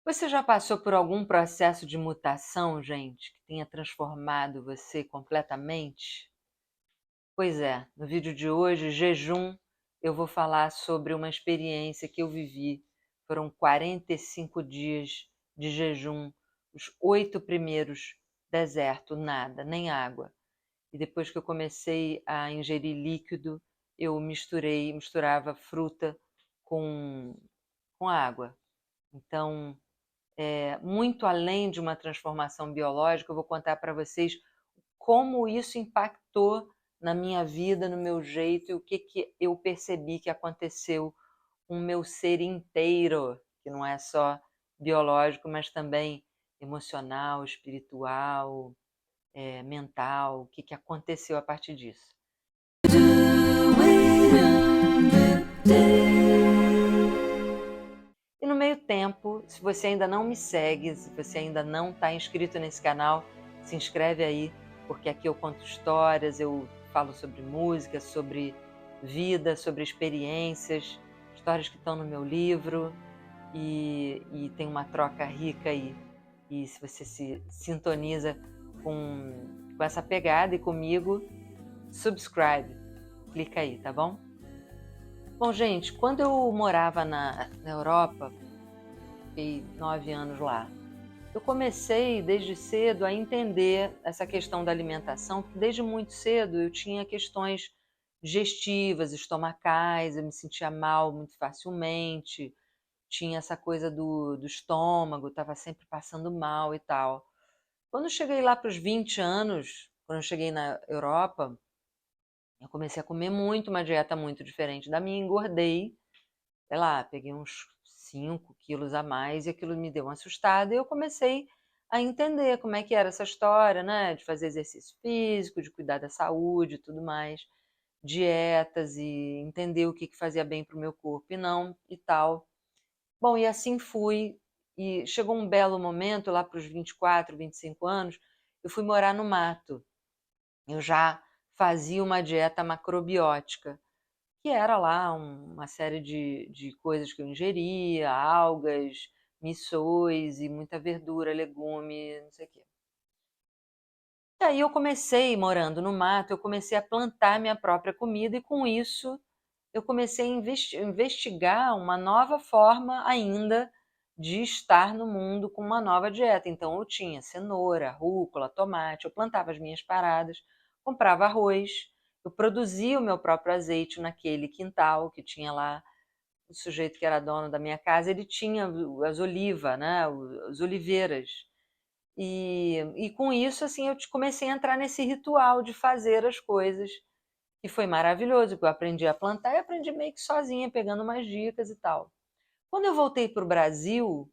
Você já passou por algum processo de mutação, gente, que tenha transformado você completamente? Pois é, no vídeo de hoje, jejum, eu vou falar sobre uma experiência que eu vivi. Foram 45 dias de jejum, os 8 primeiros deserto, nada, nem água. E depois que eu comecei a ingerir líquido, eu misturava fruta com água. Então, muito além de uma transformação biológica, eu vou contar para vocês como isso impactou na minha vida, no meu jeito e o que eu percebi que aconteceu com o meu ser inteiro, que não é só biológico, mas também emocional, espiritual, mental, o que aconteceu a partir disso. E no meio tempo, se você ainda não me segue, se você ainda não está inscrito nesse canal, se inscreve aí, porque aqui eu conto histórias, eu falo sobre música, sobre vida, sobre experiências, histórias que estão no meu livro e tem uma troca rica aí. E se você se sintoniza com essa pegada e comigo, subscribe, clica aí, tá bom? Bom, gente, quando eu morava na Europa, fiquei 9 anos lá. Eu comecei desde cedo a entender essa questão da alimentação, porque desde muito cedo eu tinha questões digestivas, estomacais, eu me sentia mal muito facilmente, tinha essa coisa do estômago, estava sempre passando mal e tal. Quando eu cheguei lá para os 20 anos, quando eu cheguei na Europa, eu comecei a comer muito, uma dieta muito diferente da minha, engordei, sei lá, peguei uns 5 quilos a mais e aquilo me deu uma assustada e eu comecei a entender como é que era essa história, né, de fazer exercício físico, de cuidar da saúde e tudo mais, dietas e entender o que fazia bem para o meu corpo e não e tal. Bom, e assim fui, e chegou um belo momento, lá para os 24, 25 anos, eu fui morar no mato. Eu já fazia uma dieta macrobiótica, que era lá uma série de coisas que eu ingeria, algas, missões e muita verdura, legume, não sei o quê. E aí eu comecei, morando no mato, eu comecei a plantar minha própria comida e com isso eu comecei a investigar uma nova forma ainda de estar no mundo com uma nova dieta. Então eu tinha cenoura, rúcula, tomate, eu plantava as minhas paradas, comprava arroz, eu produzia o meu próprio azeite naquele quintal que tinha lá. O sujeito que era dono da minha casa, ele tinha as olivas, né, as oliveiras. E com isso, assim, eu comecei a entrar nesse ritual de fazer as coisas, que foi maravilhoso, porque eu aprendi a plantar e aprendi meio que sozinha, pegando umas dicas e tal. Quando eu voltei para o Brasil,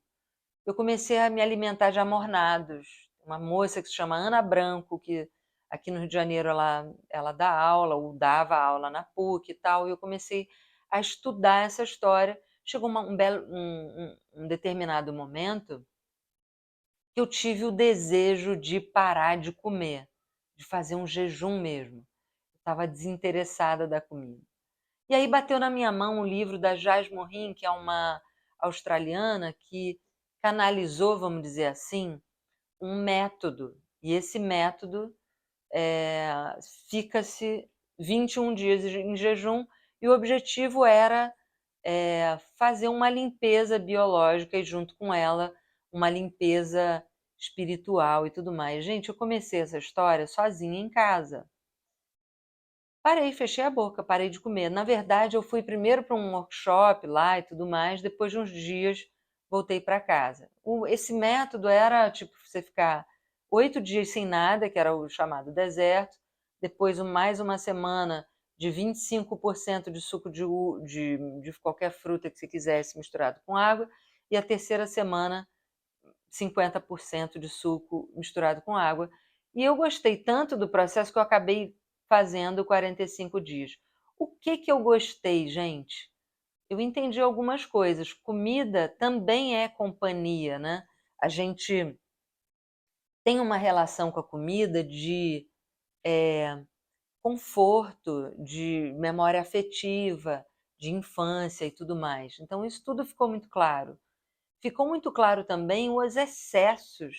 eu comecei a me alimentar de amornados. Uma moça que se chama Ana Branco, que aqui no Rio de Janeiro ela dá aula, ou dava aula na PUC e tal, e eu comecei a estudar essa história. Chegou um determinado momento que eu tive o desejo de parar de comer, de fazer um jejum mesmo. Eu estava desinteressada da comida. E aí bateu na minha mão um livro da Jaz Morin, que é uma australiana que canalizou, vamos dizer assim, um método. E esse método fica-se 21 dias em jejum e o objetivo era fazer uma limpeza biológica e junto com ela uma limpeza espiritual e tudo mais. Gente, eu comecei essa história sozinha em casa. Parei, fechei a boca, parei de comer. Na verdade, eu fui primeiro para um workshop lá e tudo mais, depois de uns dias voltei para casa. Esse método era tipo você ficar 8 dias sem nada, que era o chamado deserto, depois mais uma semana de 25% de suco de qualquer fruta que você quisesse misturado com água, e a terceira semana 50% de suco misturado com água. E eu gostei tanto do processo que eu acabei fazendo 45 dias. O que eu gostei, gente? Eu entendi algumas coisas. Comida também é companhia, né? A gente tem uma relação com a comida de conforto, de memória afetiva, de infância e tudo mais. Então, isso tudo ficou muito claro. ficou muito claro também os excessos.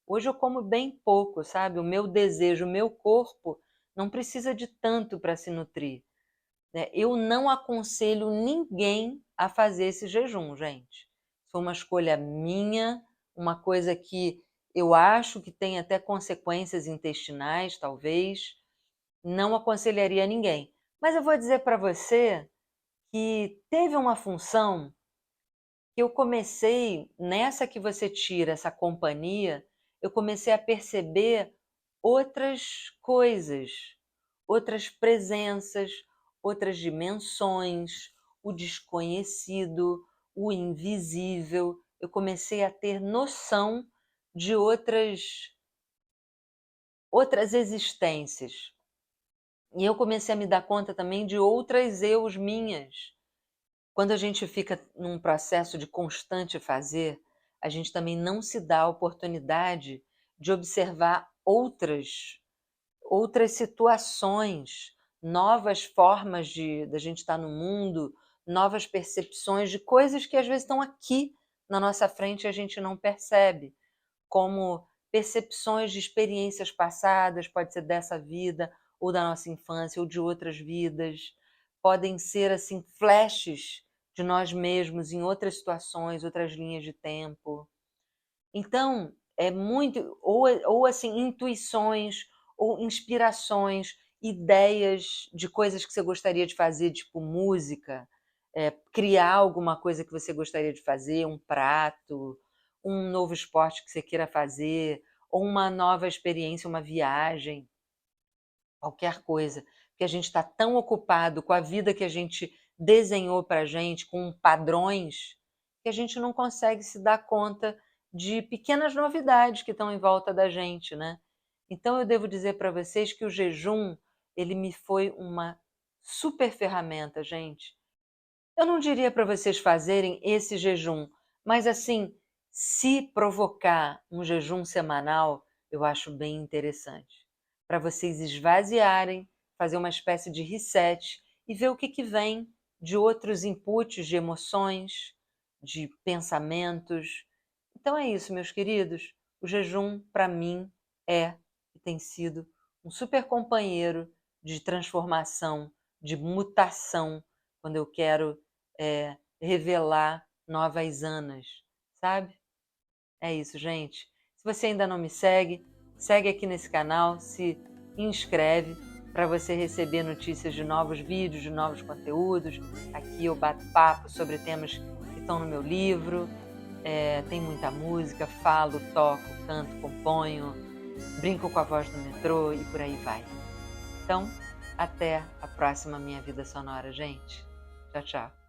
Hoje eu como bem pouco, sabe? O meu desejo, o meu corpo não precisa de tanto para se nutrir, né? Eu não aconselho ninguém a fazer esse jejum, gente. Foi uma escolha minha, uma coisa que eu acho que tem até consequências intestinais, talvez. Não aconselharia ninguém. Mas eu vou dizer para você que teve uma função que eu comecei, nessa que você tira essa companhia, eu comecei a perceber outras coisas, outras presenças, outras dimensões, o desconhecido, o invisível. Eu comecei a ter noção de outras existências. E eu comecei a me dar conta também de outras eus minhas. Quando a gente fica num processo de constante fazer, a gente também não se dá a oportunidade de observar outras situações, novas formas da gente estar no mundo, novas percepções de coisas que às vezes estão aqui na nossa frente e a gente não percebe, como percepções de experiências passadas, pode ser dessa vida, ou da nossa infância, ou de outras vidas. Podem ser, assim, flashes de nós mesmos em outras situações, outras linhas de tempo. Então, é muito, ou assim, intuições, ou inspirações, ideias de coisas que você gostaria de fazer, tipo música, criar alguma coisa que você gostaria de fazer, um prato, um novo esporte que você queira fazer, ou uma nova experiência, uma viagem, qualquer coisa. Porque a gente está tão ocupado com a vida que a gente desenhou para a gente, com padrões, que a gente não consegue se dar conta de pequenas novidades que estão em volta da gente, né? Então eu devo dizer para vocês que o jejum, ele me foi uma super ferramenta, gente. Eu não diria para vocês fazerem esse jejum, mas assim, se provocar um jejum semanal, eu acho bem interessante. Para vocês esvaziarem, fazer uma espécie de reset e ver o que vem de outros inputs, de emoções, de pensamentos. Então é isso, meus queridos. O jejum, para mim, é e tem sido um super companheiro de transformação, de mutação, quando eu quero revelar novas Anas, sabe? É isso, gente. Se você ainda não me segue, segue aqui nesse canal, se inscreve para você receber notícias de novos vídeos, de novos conteúdos. Aqui eu bato papo sobre temas que estão no meu livro. Tem muita música, falo, toco, canto, componho, brinco com a voz do metrô e por aí vai. Então, até a próxima Minha Vida Sonora, gente. Tchau, tchau.